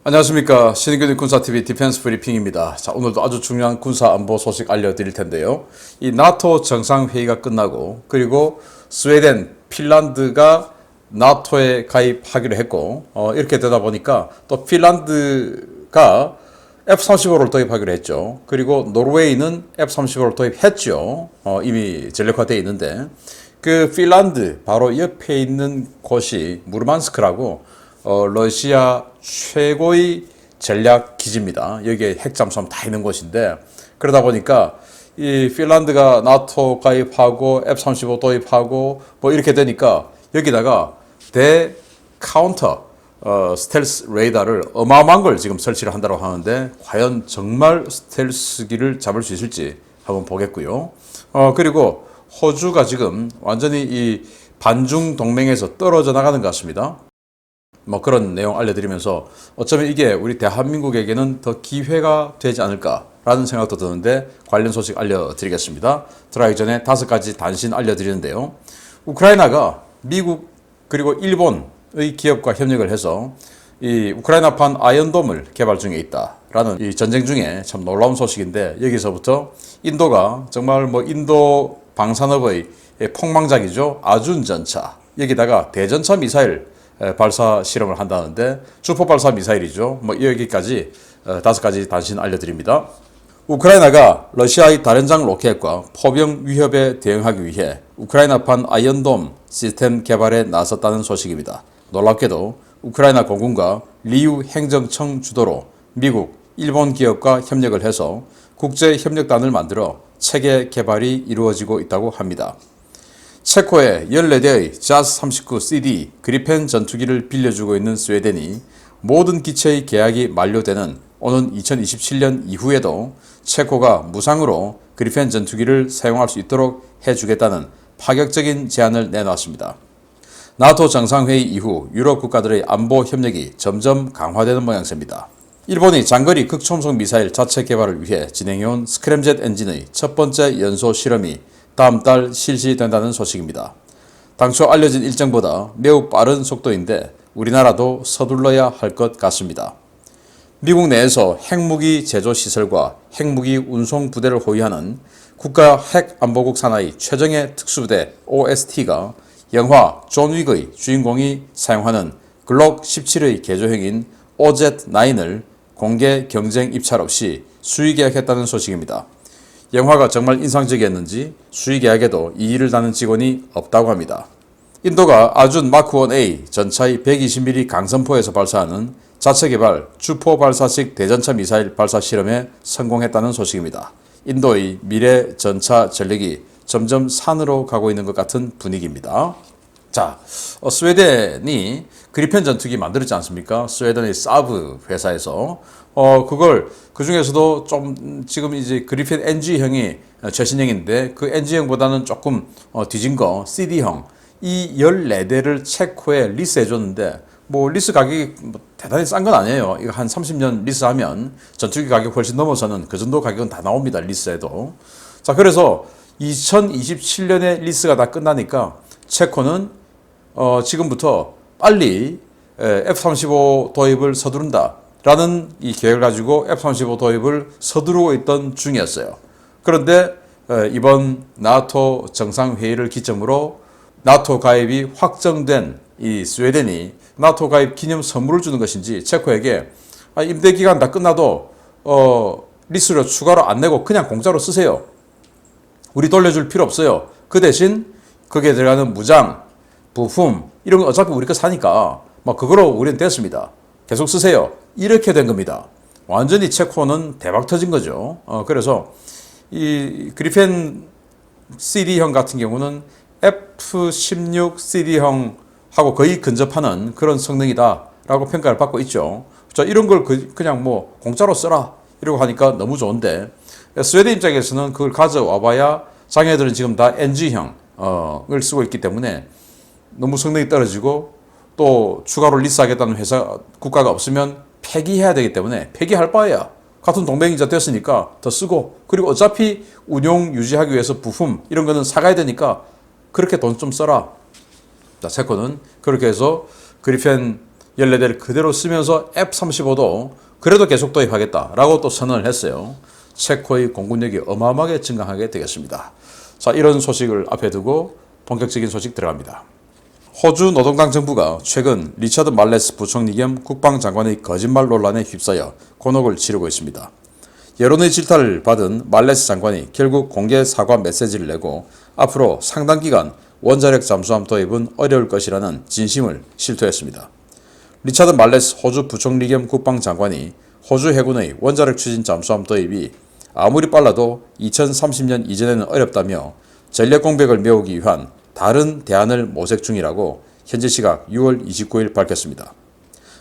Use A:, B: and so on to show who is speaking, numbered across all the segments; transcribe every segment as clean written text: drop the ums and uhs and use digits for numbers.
A: 안녕하십니까. 신인균의 군사TV 디펜스 브리핑입니다. 자, 오늘도 아주 중요한 군사 안보 소식 알려드릴 텐데요. 이 나토 정상회의가 끝나고 그리고 스웨덴, 핀란드가 나토에 가입하기로 했고 이렇게 되다 보니까 또 핀란드가 F-35를 도입하기로 했죠. 그리고 노르웨이는 F-35를 도입했죠. 이미 전력화되어 있는데 그 핀란드 바로 옆에 있는 곳이 무르만스크라고 러시아 최고의 전략 기지입니다. 여기에 핵잠수함 다 있는 곳인데 그러다 보니까 이 핀란드가 나토 가입하고 F-35 도입하고 뭐 이렇게 되니까 여기다가 대 카운터 스텔스 레이더를 어마어마한 걸 지금 설치를 한다고 하는데 과연 정말 스텔스기를 잡을 수 있을지 한번 보겠고요. 그리고 호주가 지금 완전히 이 반중 동맹에서 떨어져 나가는 것 같습니다. 뭐 그런 내용 알려드리면서 어쩌면 이게 우리 대한민국에게는 더 기회가 되지 않을까라는 생각도 드는데 관련 소식 알려드리겠습니다. 들어가기 전에 5가지 단신 알려드리는데요. 우크라이나가 미국 그리고 일본의 기업과 협력을 해서 이 우크라이나판 아이언돔을 개발 중에 있다라는 이 전쟁 중에 참 놀라운 소식인데 여기서부터 인도가 정말 뭐 인도 방산업의 폭망작이죠. 아준 전차 여기다가 대전차 미사일 발사 실험을 한다는데 주포 발사 미사일이죠. 뭐 여기까지 5가지 단신 알려드립니다. 우크라이나가 러시아의 다련장 로켓과 포병 위협에 대응하기 위해 우크라이나판 아이언돔 시스템 개발에 나섰다는 소식입니다. 놀랍게도 우크라이나 공군과 리우 행정청 주도로 미국, 일본 기업과 협력을 해서 국제협력단을 만들어 체계 개발이 이루어지고 있다고 합니다. 체코에 14대의 자스-39CD 그리펜 전투기를 빌려주고 있는 스웨덴이 모든 기체의 계약이 만료되는 오는 2027년 이후에도 체코가 무상으로 그리펜 전투기를 사용할 수 있도록 해주겠다는 파격적인 제안을 내놨습니다. 나토 정상회의 이후 유럽 국가들의 안보 협력이 점점 강화되는 모양새입니다. 일본이 장거리 극초음속 미사일 자체 개발을 위해 진행해온 스크램젯 엔진의 첫 번째 연소 실험이 다음 달 실시된다는 소식입니다. 당초 알려진 일정보다 매우 빠른 속도인데 우리나라도 서둘러야 할 것 같습니다. 미국 내에서 핵무기 제조 시설과 핵무기 운송 부대를 호위하는 국가 핵안보국 산하의 최정예 특수부대 OST가 영화 존 윅의 주인공이 사용하는 글록 17의 개조형인 OZ-9을 공개 경쟁 입찰 없이 수의 계약했다는 소식입니다. 영화가 정말 인상적이었는지 수의 계약에도 이의를 다는 직원이 없다고 합니다. 인도가 아준 마크-1A 전차의 120mm 강선포에서 발사하는 자체 개발 주포 발사식 대전차 미사일 발사 실험에 성공했다는 소식입니다. 인도의 미래 전차 전력이 점점 산으로 가고 있는 것 같은 분위기입니다. 자, 스웨덴이 그리펜 전투기 만들었지 않습니까? 스웨덴의 사브 회사에서 그걸 그 중에서도 좀 지금 이제 그리펜 NG형이 최신형인데 그 NG형보다는 조금 뒤진 거 CD형 이 14대를 체코에 리스해 줬는데 뭐 리스 가격이 뭐 대단히 싼 건 아니에요. 이거 한 30년 리스하면 전투기 가격 훨씬 넘어서는 그 정도 가격은 다 나옵니다. 리스해도. 자, 그래서 2027년에 리스가 다 끝나니까 체코는 지금부터 빨리 F-35 도입을 서두른다 라는 이 계획을 가지고 F-35 도입을 서두르고 있던 중이었어요. 그런데 이번 나토 정상회의를 기점으로 나토 가입이 확정된 이 스웨덴이 나토 가입 기념 선물을 주는 것인지 체코에게 임대 기간 다 끝나도 리스를 추가로 안 내고 그냥 공짜로 쓰세요. 우리 돌려줄 필요 없어요. 그 대신 거기에 들어가는 무장, 부품 이런 거 어차피 우리 거 사니까 막 그거로 우리는 됐습니다. 계속 쓰세요. 이렇게 된 겁니다. 완전히 체코는 대박 터진 거죠. 그래서 이 그리펜 CD형 같은 경우는 F-16 CD형하고 거의 근접하는 그런 성능이다라고 평가를 받고 있죠. 자, 이런 걸 그냥 뭐 공짜로 써라 이러고 하니까 너무 좋은데 스웨덴 입장에서는 그걸 가져와봐야 자기네들은 지금 다 NG형을 쓰고 있기 때문에 너무 성능이 떨어지고 또 추가로 리스하겠다는 회사 국가가 없으면 폐기해야 되기 때문에 폐기할 바에야 같은 동맹이자 됐으니까 더 쓰고 그리고 어차피 운용 유지하기 위해서 부품 이런 거는 사가야 되니까 그렇게 돈 좀 써라. 자, 체코는 그렇게 해서 그리펜 14대를 그대로 쓰면서 F-35도 그래도 계속 도입하겠다라고 또 선언을 했어요. 체코의 공군력이 어마어마하게 증강하게 되겠습니다. 자, 이런 소식을 앞에 두고 본격적인 소식 들어갑니다. 호주 노동당 정부가 최근 리처드 말레스 부총리 겸 국방장관의 거짓말 논란에 휩싸여 곤혹을 치르고 있습니다. 여론의 질타를 받은 말레스 장관이 결국 공개 사과 메시지를 내고 앞으로 상당 기간 원자력 잠수함 도입은 어려울 것이라는 진심을 실토했습니다. 리처드 말레스 호주 부총리 겸 국방장관이 호주 해군의 원자력 추진 잠수함 도입이 아무리 빨라도 2030년 이전에는 어렵다며 전력 공백을 메우기 위한 다른 대안을 모색 중이라고 현지 시각 6월 29일 밝혔습니다.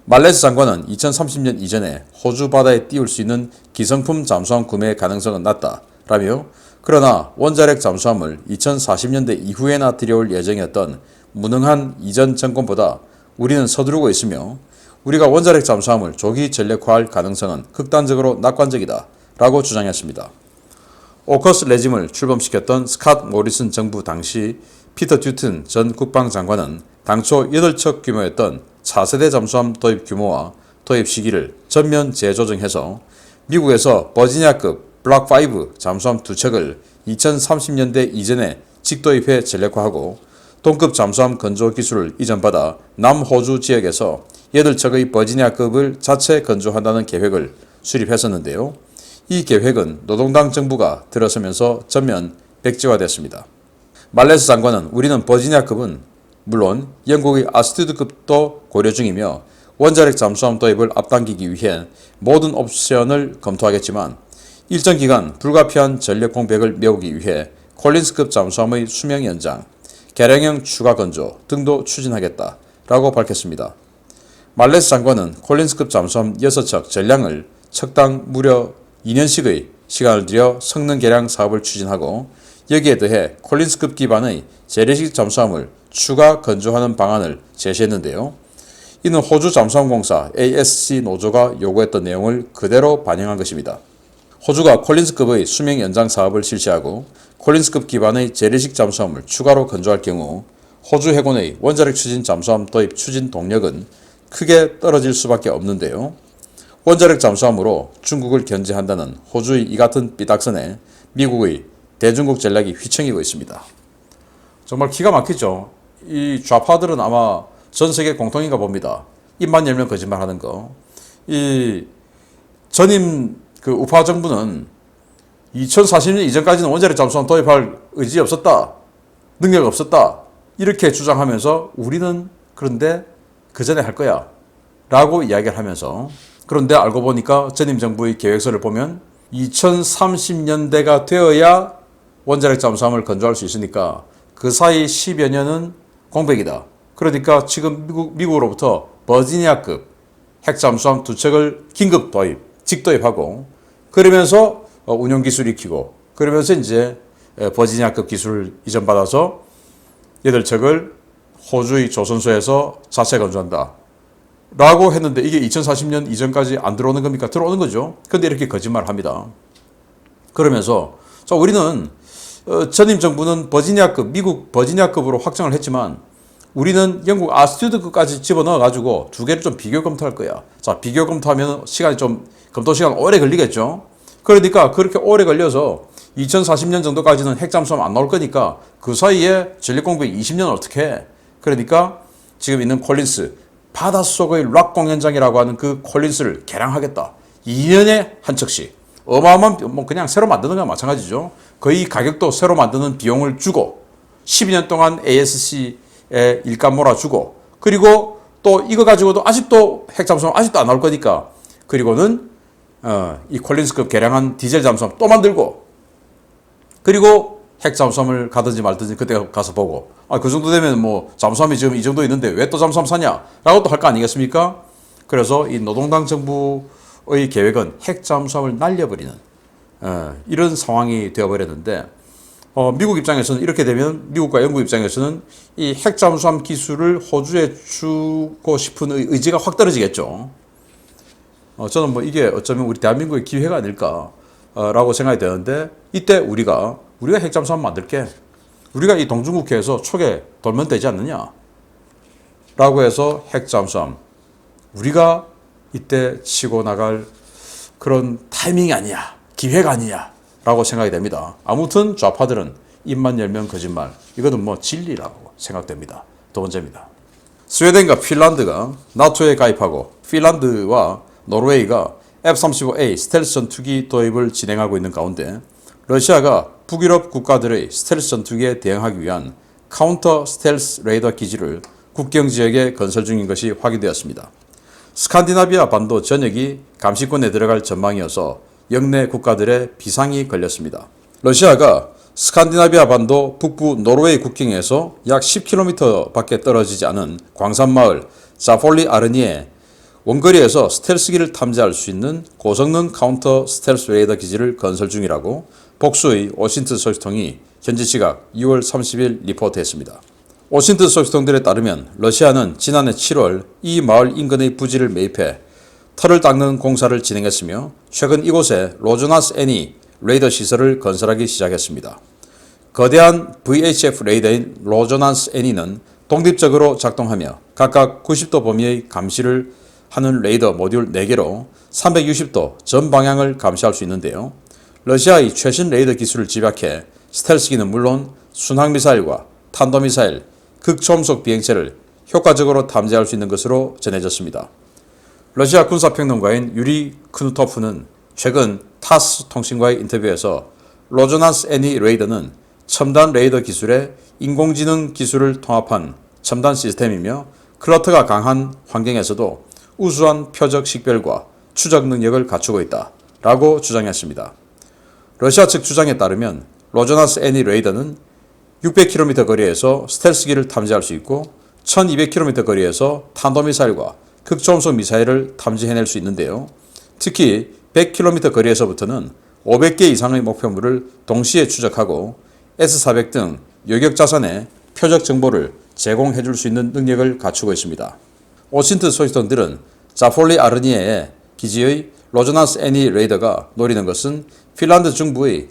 A: 말레스 장관은 2030년 이전에 호주 바다에 띄울 수 있는 기성품 잠수함 구매 가능성은 낮다라며 그러나 원자력 잠수함을 2040년대 이후에나 들여올 예정이었던 무능한 이전 정권보다 우리는 서두르고 있으며 우리가 원자력 잠수함을 조기 전력화할 가능성은 극단적으로 낙관적이다 라고 주장했습니다. 오커스 레짐을 출범시켰던 스캇 모리슨 정부 당시 피터 듀튼 전 국방장관은 당초 8척 규모였던 차세대 잠수함 도입 규모와 도입 시기를 전면 재조정해서 미국에서 버지니아급 블락5 잠수함 2척을 2030년대 이전에 직도입해 전력화하고 동급 잠수함 건조 기술을 이전받아 남호주 지역에서 8척의 버지니아급을 자체 건조한다는 계획을 수립했었는데요. 이 계획은 노동당 정부가 들어서면서 전면 백지화됐습니다. 말레스 장관은 우리는 버지니아급은 물론 영국의 아스투드급도 고려 중이며 원자력 잠수함 도입을 앞당기기 위해 모든 옵션을 검토하겠지만 일정 기간 불가피한 전력 공백을 메우기 위해 콜린스급 잠수함의 수명 연장, 개량형 추가 건조 등도 추진하겠다라고 밝혔습니다. 말레스 장관은 콜린스급 잠수함 6척 전량을 척당 무려 2년씩의 시간을 들여 성능 개량 사업을 추진하고 여기에 더해 콜린스급 기반의 재래식 잠수함을 추가 건조하는 방안을 제시했는데요. 이는 호주 잠수함공사 ASC 노조가 요구했던 내용을 그대로 반영한 것입니다. 호주가 콜린스급의 수명 연장 사업을 실시하고 콜린스급 기반의 재래식 잠수함을 추가로 건조할 경우 호주 해군의 원자력 추진 잠수함 도입 추진 동력은 크게 떨어질 수밖에 없는데요. 원자력 잠수함으로 중국을 견제한다는 호주의 이 같은 삐딱선에 미국의 대중국 전략이 휘청이고 있습니다. 정말 기가 막히죠. 이 좌파들은 아마 전 세계 공통인가 봅니다. 입만 열면 거짓말하는 거. 이 전임 우파 정부는 2040년 이전까지는 원자력 잠수함 도입할 의지 없었다, 능력 없었다 이렇게 주장하면서 우리는 그런데 그 전에 할 거야 라고 이야기를 하면서 그런데 알고 보니까 전임 정부의 계획서를 보면 2030년대가 되어야 원자력 잠수함을 건조할 수 있으니까 그 사이 10여 년은 공백이다. 그러니까 지금 미국으로부터 버지니아급 핵잠수함 2척을 긴급 도입, 직도입하고 그러면서 운용기술 익히고 그러면서 이제 버지니아급 기술을 이전받아서 8척을 호주의 조선소에서 자체 건조한다. 라고 했는데 이게 2040년 이전까지 안 들어오는 겁니까? 들어오는 거죠. 근데 이렇게 거짓말을 합니다. 그러면서 자, 우리는 전임 정부는 버지니아급, 미국 버지니아급으로 확정을 했지만 우리는 영국 아스튜드급까지 집어넣어가지고 두 개를 좀 비교 검토할 거야. 자, 비교 검토하면 시간이 좀, 검토 시간 오래 걸리겠죠? 그러니까 그렇게 오래 걸려서 2040년 정도까지는 핵잠수함 안 나올 거니까 그 사이에 전력 공백 20년 어떻게 해? 그러니까 지금 있는 콜린스, 바닷속의 락 공연장이라고 하는 그 콜린스를 개량하겠다. 2년에 한 척씩. 어마어마한, 뭐 그냥 새로 만드는 거랑 마찬가지죠. 거의 가격도 새로 만드는 비용을 주고 12년 동안 ASC에 일감 몰아주고 그리고 또 이거 가지고도 아직도 핵잠수함 아직도 안 나올 거니까 그리고는 이 콜린스급 개량한 디젤 잠수함 또 만들고 그리고 핵잠수함을 가든지 말든지 그때 가서 보고 그 정도 되면 뭐 잠수함이 지금 이 정도 있는데 왜 또 잠수함 사냐 라고 또 할 거 아니겠습니까? 그래서 이 노동당 정부의 계획은 핵잠수함을 날려버리는 이런 상황이 되어버렸는데 미국 입장에서는 이렇게 되면 미국과 영국 입장에서는 이 핵잠수함 기술을 호주에 주고 싶은 의지가 확 떨어지겠죠. 저는 뭐 이게 어쩌면 우리 대한민국의 기회가 아닐까라고 생각이 되는데 이때 우리가 핵잠수함 만들게 우리가 이 동중국해에서 초계 돌면 되지 않느냐 라고 해서 핵잠수함 우리가 이때 치고 나갈 그런 타이밍이 아니냐, 기회가 아니냐라고 생각이 됩니다. 아무튼 좌파들은 입만 열면 거짓말. 이거는 뭐 진리라고 생각됩니다. 두 번째입니다. 스웨덴과 핀란드가 나토에 가입하고 핀란드와 노르웨이가 F-35A 스텔스 전투기 도입을 진행하고 있는 가운데 러시아가 북유럽 국가들의 스텔스 전투기에 대응하기 위한 카운터 스텔스 레이더 기지를 국경 지역에 건설 중인 것이 확인되었습니다. 스칸디나비아 반도 전역이 감시권에 들어갈 전망이어서 영내 국가들의 비상이 걸렸습니다. 러시아가 스칸디나비아 반도 북부 노르웨이 국경에서 약 10km 밖에 떨어지지 않은 광산마을 자폴리 아르니에 원거리에서 스텔스기를 탐지할 수 있는 고성능 카운터 스텔스 레이더 기지를 건설 중이라고 복수의 워싱턴 소식통이 현지 시각 6월 30일 리포트했습니다. 워싱턴 소식통들에 따르면 러시아는 지난해 7월 이 마을 인근의 부지를 매입해 터를 닦는 공사를 진행했으며 최근 이곳에 로조나스 애니 레이더 시설을 건설하기 시작했습니다. 거대한 VHF 레이더인 로조나스 애니는 독립적으로 작동하며 각각 90도 범위의 감시를 하는 레이더 모듈 4개로 360도 전 방향을 감시할 수 있는데요. 러시아의 최신 레이더 기술을 집약해 스텔스기는 물론 순항미사일과 탄도미사일, 극초음속 비행체를 효과적으로 탐지할 수 있는 것으로 전해졌습니다. 러시아 군사평론가인 유리 크누토프는 최근 타스 통신과의 인터뷰에서 로조나스 애니 레이더는 첨단 레이더 기술에 인공지능 기술을 통합한 첨단 시스템이며 클러터가 강한 환경에서도 우수한 표적 식별과 추적 능력을 갖추고 있다 라고 주장했습니다. 러시아 측 주장에 따르면 로조나스 애니 레이더는 600km 거리에서 스텔스기를 탐지할 수 있고 1200km 거리에서 탄도미사일과 극초음속 미사일을 탐지해낼 수 있는데요. 특히 100km 거리에서부터는 500개 이상의 목표물을 동시에 추적하고 S-400 등 요격 자산의 표적 정보를 제공해줄 수 있는 능력을 갖추고 있습니다. 워싱턴 소식통들은 자폴리 아르니에의 기지의 로조나스 애니 레이더가 노리는 것은 핀란드 중부의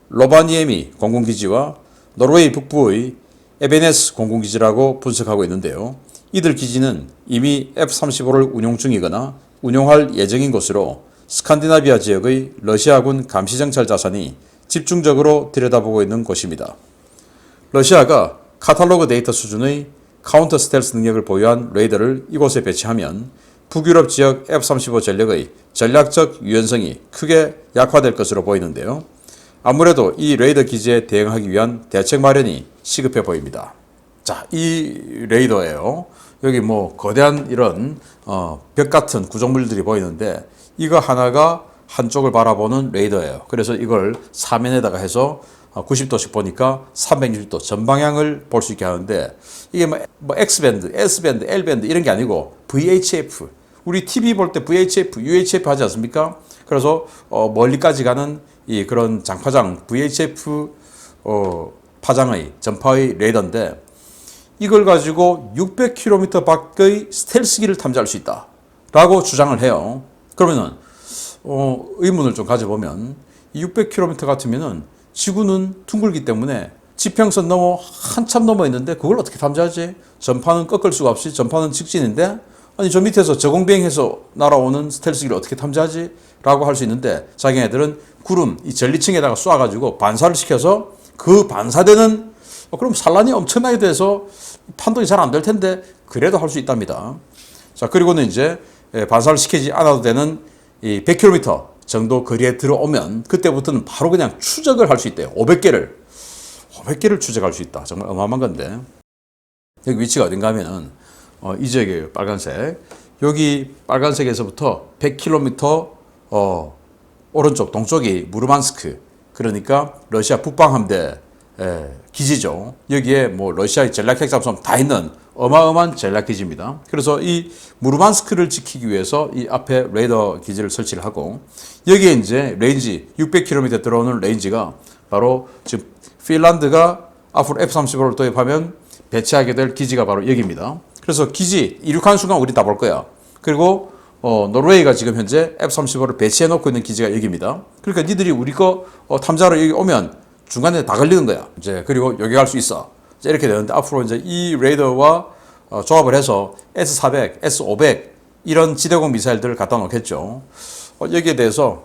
A: 로바니에미 공군기지와 노르웨이 북부의 에베네스 공군기지라고 분석하고 있는데요. 이들 기지는 이미 F-35를 운용 중이거나 운용할 예정인 곳으로 스칸디나비아 지역의 러시아군 감시정찰 자산이 집중적으로 들여다보고 있는 곳입니다. 러시아가 카탈로그 데이터 수준의 카운터 스텔스 능력을 보유한 레이더를 이곳에 배치하면 북유럽 지역 F-35 전력의 전략적 유연성이 크게 약화될 것으로 보이는데요. 아무래도 이 레이더 기지에 대응하기 위한 대책 마련이 시급해 보입니다. 자, 이 레이더예요. 여기 뭐 거대한 이런 벽 같은 구조물들이 보이는데 이거 하나가 한쪽을 바라보는 레이더예요. 그래서 이걸 사면에다가 해서 90도씩 보니까 360도 전방향을 볼 수 있게 하는데 이게 뭐 X밴드, S밴드, L밴드 이런 게 아니고 VHF. 우리 TV 볼 때 VHF, UHF 하지 않습니까? 그래서 멀리까지 가는 이 그런 장파장 VHF 파장의 전파의 레이더인데 이걸 가지고 600km 밖의 스텔스기를 탐지할 수 있다 라고 주장을 해요. 그러면은 의문을 좀 가져보면 이 600km 같으면은 지구는 둥글기 때문에 지평선 넘어 한참 넘어 있는데 그걸 어떻게 탐지하지? 전파는 꺾을 수가 없이 전파는 직진인데 아니 저 밑에서 저공비행해서 날아오는 스텔스기를 어떻게 탐지하지? 라고 할 수 있는데 자기네들은 구름, 이 전리층에다가 쏴가지고 반사를 시켜서 그 반사되는 그럼 산란이 엄청나게 돼서 판독이 잘 안 될 텐데 그래도 할 수 있답니다. 자, 그리고는 이제 반사를 시키지 않아도 되는 이 100km 정도 거리에 들어오면 그때부터는 바로 그냥 추적을 할 수 있대요. 500개를 추적할 수 있다. 정말 어마어마한 건데 여기 위치가 어딘가 하면은 이 지역이에요. 빨간색. 여기 빨간색에서부터 100km 오른쪽 동쪽이 무르만스크 그러니까 러시아 북방함대 기지죠. 여기에 뭐 러시아의 전략핵 잠수함 다 있는 어마어마한 전략 기지입니다. 그래서 이 무르만스크를 지키기 위해서 이 앞에 레이더 기지를 설치를 하고 여기에 이제 레인지 600km 들어오는 레인지가 바로 지금 핀란드가 앞으로 F-35를 도입하면 배치하게 될 기지가 바로 여기입니다. 그래서 기지 이륙하는 순간 우리 다 볼 거야. 그리고 노르웨이가 지금 현재 F-35를 배치해 놓고 있는 기지가 여기입니다. 그러니까 니들이 우리 거 탐지하러 여기 오면 중간에 다 걸리는 거야. 이제 그리고 여기 갈 수 있어. 이렇게 되는데 앞으로 이제 이 레이더와 조합을 해서 S400, S500 이런 지대공 미사일들을 갖다 놓겠죠. 여기에 대해서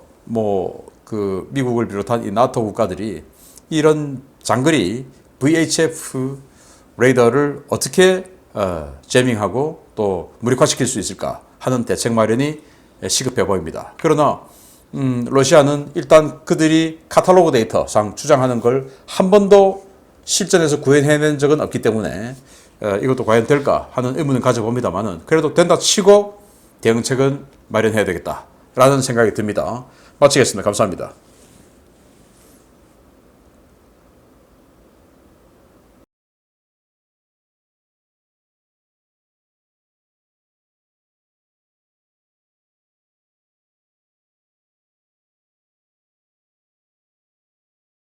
A: 그 미국을 비롯한 이 나토 국가들이 이런 장거리 VHF 레이더를 어떻게 제밍하고 또 무력화시킬 수 있을까 하는 대책 마련이 시급해 보입니다. 그러나 러시아는 일단 그들이 카탈로그 데이터상 주장하는 걸 한 번도 실전에서 구현해낸 적은 없기 때문에 이것도 과연 될까 하는 의문을 가져봅니다만은 그래도 된다 치고 대응책은 마련해야 되겠다라는 생각이 듭니다. 마치겠습니다. 감사합니다.